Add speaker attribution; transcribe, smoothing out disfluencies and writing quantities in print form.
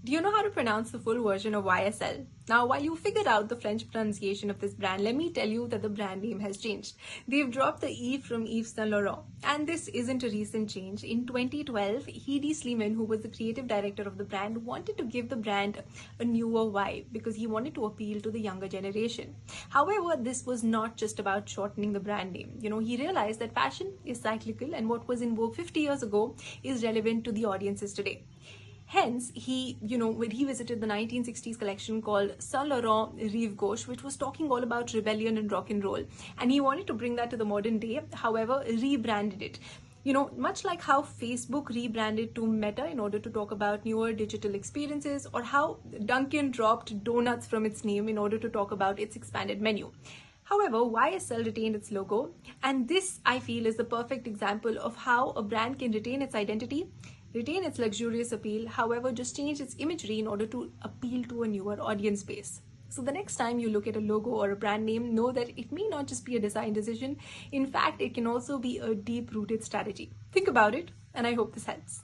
Speaker 1: Do you know how to pronounce the full version of YSL? Now, while you figured out the French pronunciation of this brand, let me tell you that the brand name has changed. They've dropped the E from Yves Saint Laurent. And this isn't a recent change. In 2012, Hedi Slimane, who was the creative director of the brand, wanted to give the brand a newer vibe because he wanted to appeal to the younger generation. However, this was not just about shortening the brand name. He realized that fashion is cyclical and what was in vogue 50 years ago is relevant to the audiences today. Hence, he revisited the 1960s collection called Saint Laurent Rive Gauche, which was talking all about rebellion and rock and roll. And he wanted to bring that to the modern day, however, rebranded it. Much like how Facebook rebranded to Meta in order to talk about newer digital experiences, or how Dunkin' dropped donuts from its name in order to talk about its expanded menu. However, YSL retained its logo, and this, I feel, is the perfect example of how a brand can retain its identity, retain its luxurious appeal, however, just change its imagery in order to appeal to a newer audience base. So the next time you look at a logo or a brand name, know that it may not just be a design decision. In fact, it can also be a deep-rooted strategy. Think about it, and I hope this helps.